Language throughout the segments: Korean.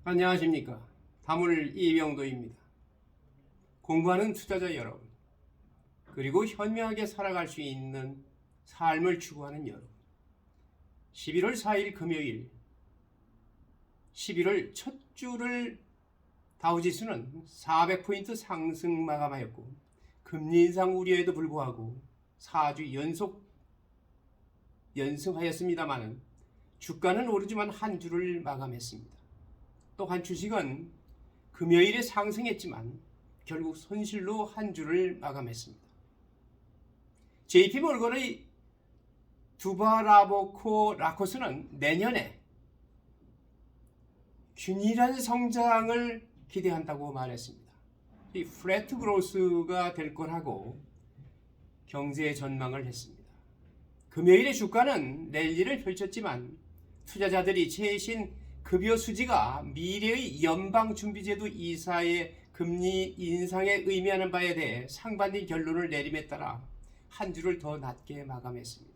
안녕하십니까. 다물 이병도입니다. 공부하는 투자자 여러분, 그리고 현명하게 살아갈 수 있는 삶을 추구하는 여러분, 11월 4일 금요일 11월 첫 주를 다우지수는 400포인트 상승 마감하였고, 금리 인상 우려에도 불구하고 4주 연승하였습니다만 주가는 오르지만 한 주를 마감했습니다. 또한 주식은 금요일에 상승했지만 결국 손실로 한 주를 마감했습니다. JP모건의 두바라보코 라코스는 내년에 균일한 성장을 기대한다고 말했습니다. 이 플래트 그로스가 될 거라고 경제 전망을 했습니다. 금요일에 주가는 랠리를 펼쳤지만 투자자들이 최신 급여 수지가 미래의 연방준비제도 이사의 금리 인상에 의미하는 바에 대해 상반된 결론을 내림에 따라 한 주를 더 낮게 마감했습니다.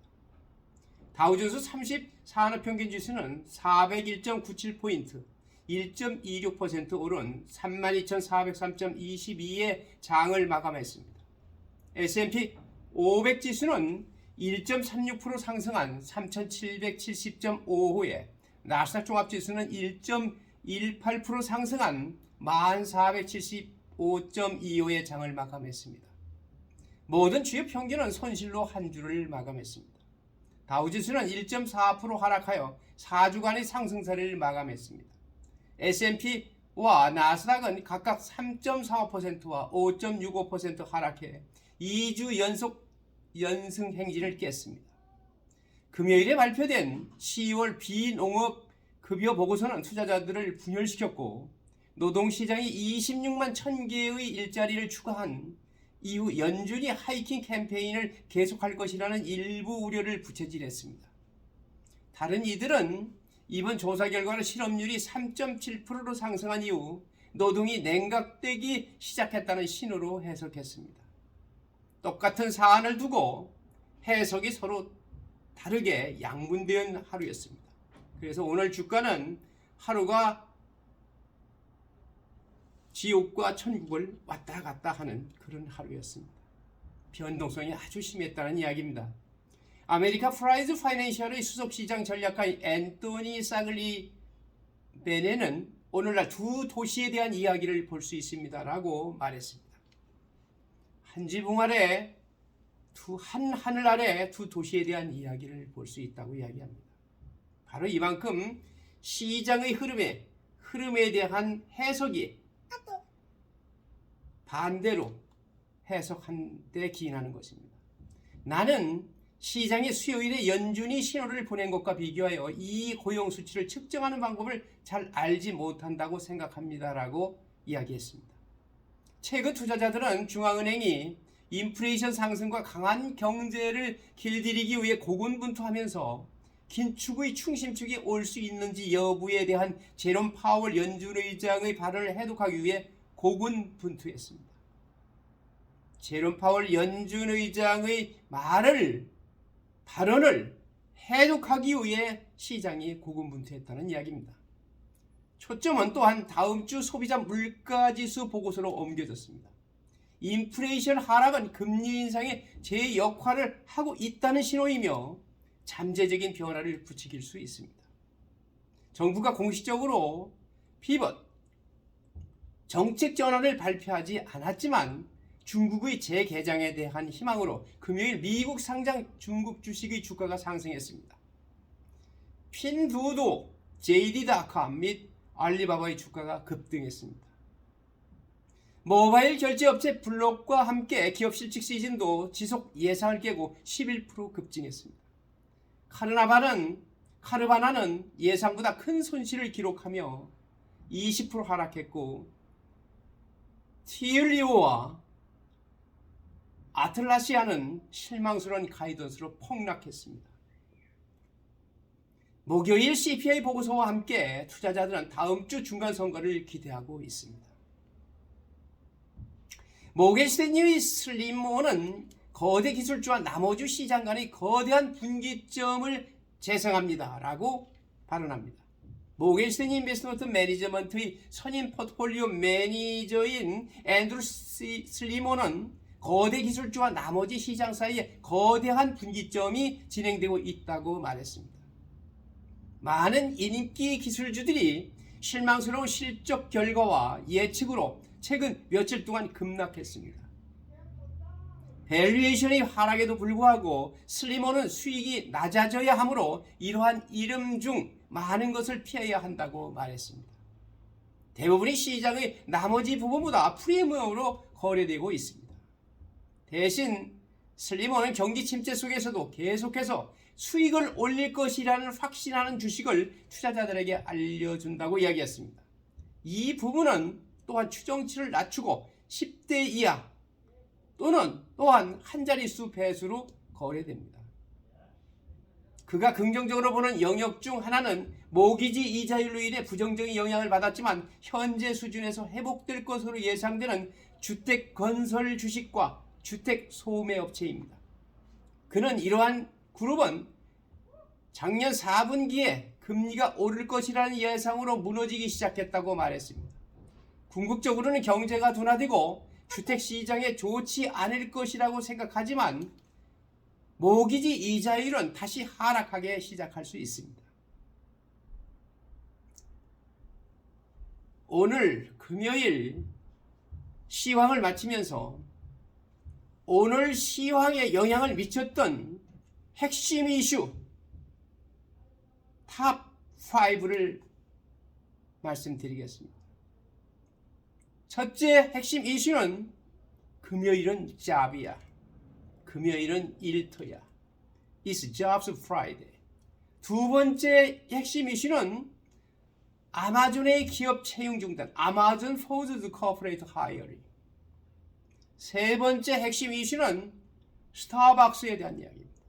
다우존스 30 산업평균지수는 401.97포인트, 1.26% 오른 32,403.22의 장을 마감했습니다. S&P 500지수는 1.36% 상승한 3,770.55에 나스닥 종합지수는 1.18% 상승한 1475.25의 장을 마감했습니다. 모든 주요 평균은 손실로 한 주를 마감했습니다. 다우지수는 1.4% 하락하여 4주간의 상승세를 마감했습니다. S&P와 나스닥은 각각 3.45%와 5.65% 하락해 2주 연속 연승 행진을 깼습니다. 금요일에 발표된 10월 비농업 급여 보고서는 투자자들을 분열시켰고, 노동시장이 26만 1000개의 일자리를 추가한 이후 연준이 하이킹 캠페인을 계속할 것이라는 일부 우려를 부채질했습니다. 다른 이들은 이번 조사 결과로 실업률이 3.7%로 상승한 이후 노동이 냉각되기 시작했다는 신호로 해석했습니다. 똑같은 사안을 두고 해석이 서로 다르게 양분된 하루였습니다. 그래서 오늘 주가는 하루가 지옥과 천국을 왔다 갔다 하는 그런 하루였습니다. 변동성이 아주 심했다는 이야기입니다. 아메리카 프라이즈 파이낸셜의 수석시장 전략가인 앤토니 사글리 베네는 오늘날 두 도시에 대한 이야기를 볼 수 있습니다라고 말했습니다. 한 지붕 아래 한 하늘 아래 두 도시에 대한 이야기를 볼 수 있다고 이야기합니다. 바로 이만큼 시장의 흐름에 대한 해석이 반대로 해석한 데 기인하는 것입니다. 나는 시장의 수요일에 연준이 신호를 보낸 것과 비교하여 이 고용 수치를 측정하는 방법을 잘 알지 못한다고 생각합니다라고 이야기했습니다. 최근 투자자들은 중앙은행이 인플레이션 상승과 강한 경제를 길들이기 위해 고군분투하면서 긴축의 중심축이 올 수 있는지 여부에 대한 제롬 파월 연준 의장의 발언을 해독하기 위해 고군분투했습니다. 제롬 파월 연준 의장의 발언을 해독하기 위해 시장이 고군분투했다는 이야기입니다. 초점은 또한 다음 주 소비자 물가지수 보고서로 옮겨졌습니다. 인플레이션 하락은 금리 인상에 제 역할을 하고 있다는 신호이며 잠재적인 변화를 부추길 수 있습니다. 정부가 공식적으로 피벗 정책 전환을 발표하지 않았지만 중국의 재개장에 대한 희망으로 금요일 미국 상장 중국 주식의 주가가 상승했습니다. 핀두도, JD.com 및 알리바바의 주가가 급등했습니다. 모바일 결제업체 블록과 함께 기업 실적 시즌도 지속 예상을 깨고 11% 급증했습니다. 카르바나는 예상보다 큰 손실을 기록하며 20% 하락했고, 티을리오와 아틀라시아는 실망스러운 가이던스로 폭락했습니다. 목요일 CPI 보고서와 함께 투자자들은 다음 주 중간선거를 기대하고 있습니다. 모겐스탠리 슬림모어는 거대 기술주와 나머지 시장 간의 거대한 분기점을 재생합니다 라고 발언합니다. 모겐 스탠리 인베스트먼트 매니저먼트의 선임 포트폴리오 매니저인 앤드루 슬리먼은 거대 기술주와 나머지 시장 사이에 거대한 분기점이 진행되고 있다고 말했습니다. 많은 인기 기술주들이 실망스러운 실적 결과와 예측으로 최근 며칠 동안 급락했습니다. 밸류에이션의 하락에도 불구하고 슬리먼은 수익이 낮아져야 하므로 이러한 이름 중 많은 것을 피해야 한다고 말했습니다. 대부분의 시장의 나머지 부분보다 프리미엄으로 거래되고 있습니다. 대신 슬리먼은 경기 침체 속에서도 계속해서 수익을 올릴 것이라는 확신하는 주식을 투자자들에게 알려준다고 이야기했습니다. 이 부분은 또한 추정치를 낮추고 10대 이하 또한 한 자릿수 배수로 거래됩니다. 그가 긍정적으로 보는 영역 중 하나는 모기지 이자율로 인해 부정적인 영향을 받았지만 현재 수준에서 회복될 것으로 예상되는 주택 건설 주식과 주택 소매 업체입니다. 그는 이러한 그룹은 작년 4분기에 금리가 오를 것이라는 예상으로 무너지기 시작했다고 말했습니다. 궁극적으로는 경제가 둔화되고 주택시장에 좋지 않을 것이라고 생각하지만 모기지 이자율은 다시 하락하기 시작할 수 있습니다. 오늘 금요일 시황을 마치면서 오늘 시황에 영향을 미쳤던 핵심 이슈 탑 5를 말씀드리겠습니다. 첫째 핵심 이슈는 금요일은 잡이야. 금요일은 일터야. It's Jobs Friday. 두 번째 핵심 이슈는 아마존의 기업 채용 중단. Amazon forced corporate hiring. 세 번째 핵심 이슈는 스타벅스에 대한 이야기입니다.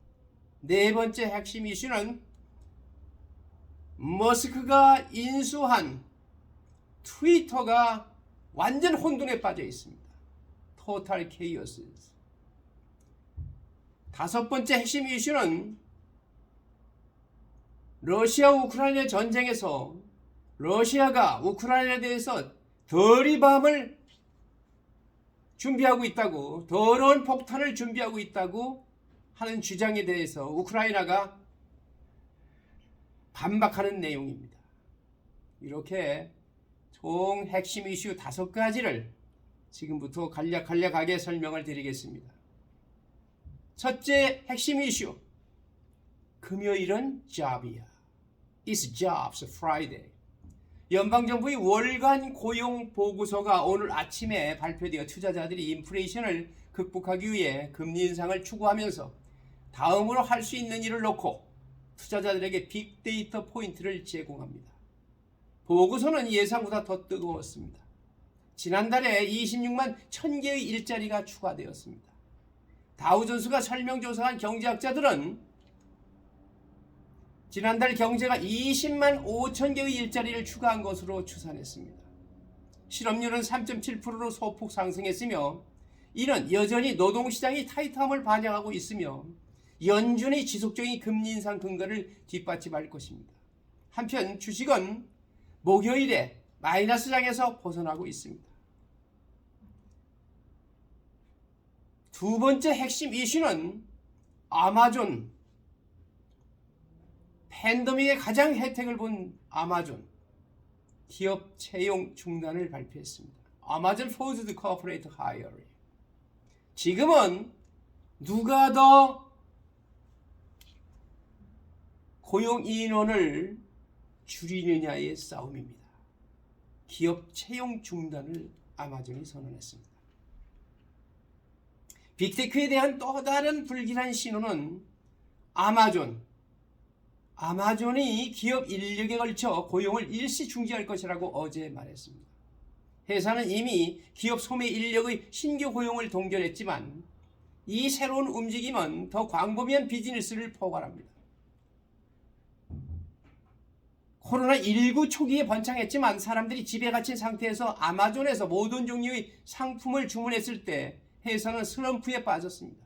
네 번째 핵심 이슈는 머스크가 인수한 트위터가 완전 혼돈에 빠져 있습니다. 토탈 케이오스. 다섯 번째 핵심 이슈는 러시아 우크라이나 전쟁에서 러시아가 우크라이나에 대해서 더리밤을 준비하고 있다고, 더러운 폭탄을 준비하고 있다고 하는 주장에 대해서 우크라이나가 반박하는 내용입니다. 이렇게 총 핵심 이슈 5가지를 지금부터 간략하게 설명을 드리겠습니다. 첫째 핵심 이슈. 금요일은 job이야. It's Jobs Friday. 연방정부의 월간 고용 보고서가 오늘 아침에 발표되어 투자자들이 인플레이션을 극복하기 위해 금리 인상을 추구하면서 다음으로 할 수 있는 일을 놓고 투자자들에게 빅데이터 포인트를 제공합니다. 보고서는 예상보다 더 뜨거웠습니다. 지난달에 26만 1000개의 일자리가 추가되었습니다. 다우존스가 설명조사한 경제학자들은 지난달 경제가 20만 5천 개의 일자리를 추가한 것으로 추산했습니다. 실업률은 3.7%로 소폭 상승했으며 이는 여전히 노동시장이 타이트함을 반영하고 있으며 연준의 지속적인 금리 인상 근거를 뒷받침할 것입니다. 한편 주식은 목요일에 마이너스 장에서 벗어나고 있습니다. 두 번째 핵심 이슈는 아마존. 팬데믹에 가장 혜택을 본 아마존. 기업 채용 중단을 발표했습니다. 아마존 forced corporate hiring. 지금은 누가 더 고용 인원을 줄이느냐의 싸움입니다. 기업 채용 중단을 아마존이 선언했습니다. 빅테크에 대한 또 다른 불길한 신호는 아마존이 기업 인력에 걸쳐 고용을 일시 중지할 것이라고 어제 말했습니다. 회사는 이미 기업 소매 인력의 신규 고용을 동결했지만 이 새로운 움직임은 더 광범위한 비즈니스를 포괄합니다. 코로나19 초기에 번창했지만 사람들이 집에 갇힌 상태에서 아마존에서 모든 종류의 상품을 주문했을 때 회사는 슬럼프에 빠졌습니다.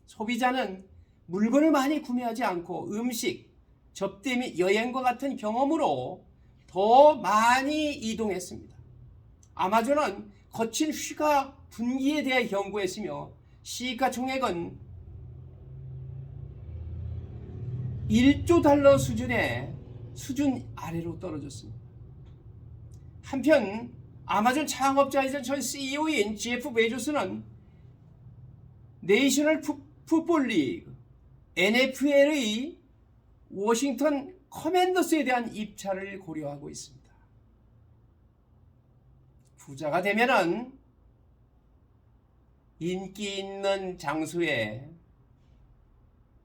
소비자는 물건을 많이 구매하지 않고 음식, 접대 및 여행과 같은 경험으로 더 많이 이동했습니다. 아마존은 거친 휘가 분기에 대해 경고했으며 시가총액은 1조 달러 수준 아래로 떨어졌습니다. 한편 아마존 창업자이자 전 CEO인 제프 베조스는 내셔널 풋볼 리그 NFL의 워싱턴 커맨더스에 대한 입찰을 고려하고 있습니다. 부자가 되면은 인기 있는 장소에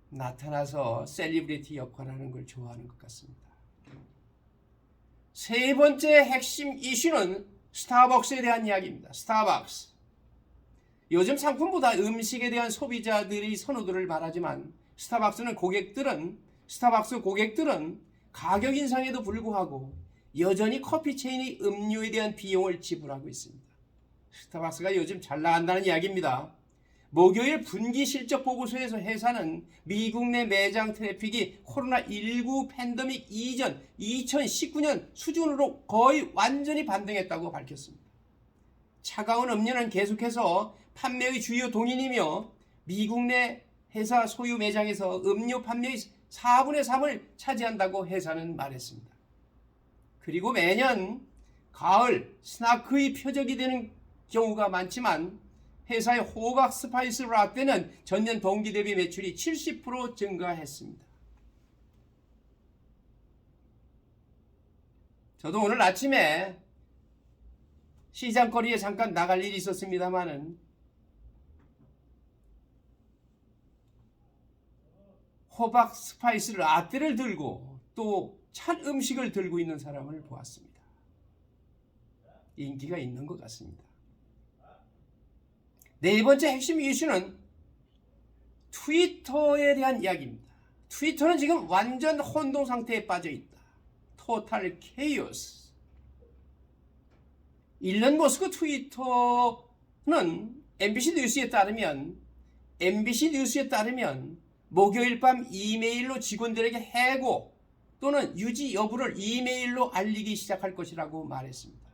나타나서 셀리브리티 역할을 하는 걸 좋아하는 것 같습니다. 세 번째 핵심 이슈는 스타벅스에 대한 이야기입니다. 스타벅스. 요즘 상품보다 음식에 대한 소비자들의 선호도를 말하지만 스타벅스 고객들은 가격 인상에도 불구하고 여전히 커피 체인의 음료에 대한 비용을 지불하고 있습니다. 스타벅스가 요즘 잘 나간다는 이야기입니다. 목요일 분기 실적 보고서에서 회사는 미국 내 매장 트래픽이 코로나19 팬데믹 이전 2019년 수준으로 거의 완전히 반등했다고 밝혔습니다. 차가운 음료는 계속해서 판매의 주요 동인이며 미국 내 회사 소유 매장에서 음료 판매의 4분의 3을 차지한다고 회사는 말했습니다. 그리고 매년 가을 스나크의 표적이 되는 경우가 많지만 회사의 호박 스파이스 라떼는 전년 동기 대비 매출이 70% 증가했습니다. 저도 오늘 아침에 시장거리에 잠깐 나갈 일이 있었습니다만은 호박 스파이스 라떼를 들고 또 찬 음식을 들고 있는 사람을 보았습니다. 인기가 있는 것 같습니다. 네 번째 핵심 이슈는 트위터에 대한 이야기입니다. 트위터는 지금 완전 혼동 상태에 빠져 있다. 토탈 케이오스. 일론 머스크 트위터는 MBC 뉴스에 따르면 목요일 밤 이메일로 직원들에게 해고 또는 유지 여부를 이메일로 알리기 시작할 것이라고 말했습니다.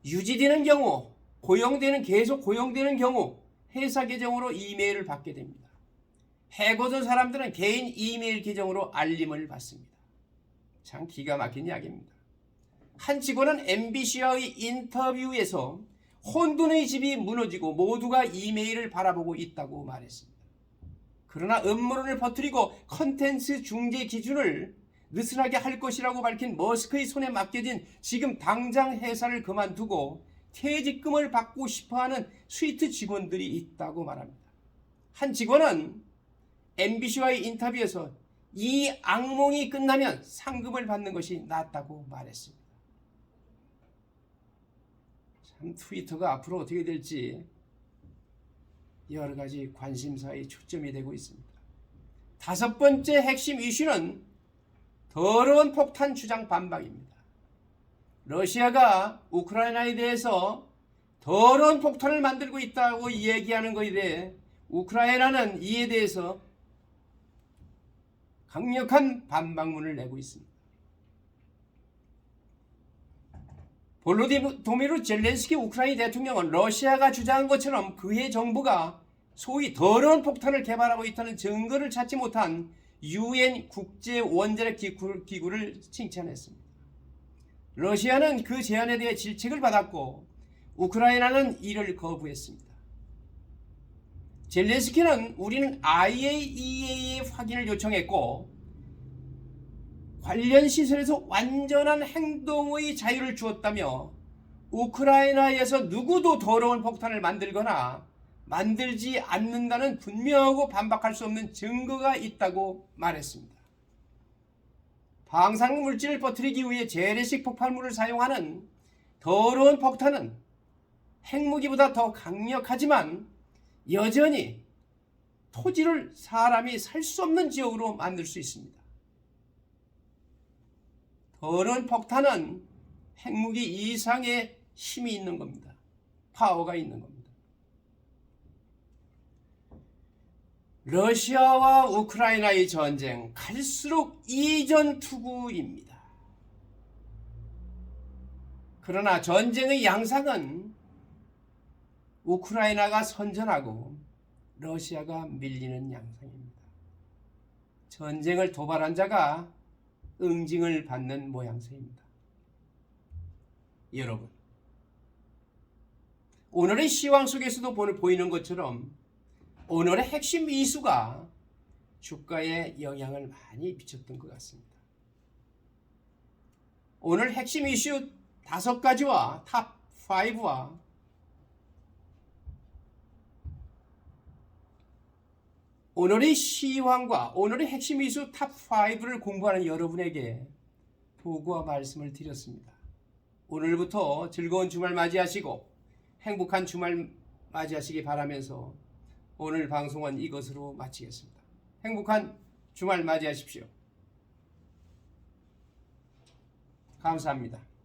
유지되는 경우, 계속 고용되는 경우 회사 계정으로 이메일을 받게 됩니다. 해고된 사람들은 개인 이메일 계정으로 알림을 받습니다. 참 기가 막힌 이야기입니다. 한 직원은 MBC와의 인터뷰에서 혼돈의 집이 무너지고 모두가 이메일을 바라보고 있다고 말했습니다. 그러나 음모론을 퍼뜨리고 컨텐츠 중재 기준을 느슨하게 할 것이라고 밝힌 머스크의 손에 맡겨진 지금 당장 회사를 그만두고 퇴직금을 받고 싶어하는 스위트 직원들이 있다고 말합니다. 한 직원은 MBC와의 인터뷰에서 이 악몽이 끝나면 상금을 받는 것이 낫다고 말했습니다. 참 트위터가 앞으로 어떻게 될지 여러 가지 관심사의 초점이 되고 있습니다. 다섯 번째 핵심 이슈는 더러운 폭탄 주장 반박입니다. 러시아가 우크라이나에 대해서 더러운 폭탄을 만들고 있다고 얘기하는 것에 대해 우크라이나는 이에 대해서 강력한 반박문을 내고 있습니다. 볼로디미르 젤렌스키 우크라이나 대통령은 러시아가 주장한 것처럼 그의 정부가 소위 더러운 폭탄을 개발하고 있다는 증거를 찾지 못한 UN 국제원자력 기구를 칭찬했습니다. 러시아는 그 제안에 대해 질책을 받았고 우크라이나는 이를 거부했습니다. 젤렌스키는 우리는 IAEA의 확인을 요청했고 관련 시설에서 완전한 행동의 자유를 주었다며 우크라이나에서 누구도 더러운 폭탄을 만들거나 만들지 않는다는 분명하고 반박할 수 없는 증거가 있다고 말했습니다. 방사능 물질을 퍼뜨리기 위해 재래식 폭발물을 사용하는 더러운 폭탄은 핵무기보다 더 강력하지만 여전히 토지를 사람이 살 수 없는 지역으로 만들 수 있습니다. 더러운 폭탄은 핵무기 이상의 힘이 있는 겁니다. 파워가 있는 겁니다. 러시아와 우크라이나의 전쟁 갈수록 이전투구입니다. 그러나 전쟁의 양상은 우크라이나가 선전하고 러시아가 밀리는 양상입니다. 전쟁을 도발한 자가 응징을 받는 모양새입니다. 여러분, 오늘의 시황 속에서도 보이는 것처럼 오늘의 핵심 이슈가 주가에 영향을 많이 미쳤던 것 같습니다. 오늘 핵심 이슈 5가지와 탑 5와 오늘의 시황과 오늘의 핵심 이슈 탑 5를 공부하는 여러분에게 보고와 말씀을 드렸습니다. 오늘부터 즐거운 주말 맞이하시고 행복한 주말 맞이하시기 바라면서 오늘 방송은 이것으로 마치겠습니다. 행복한 주말 맞이하십시오. 감사합니다.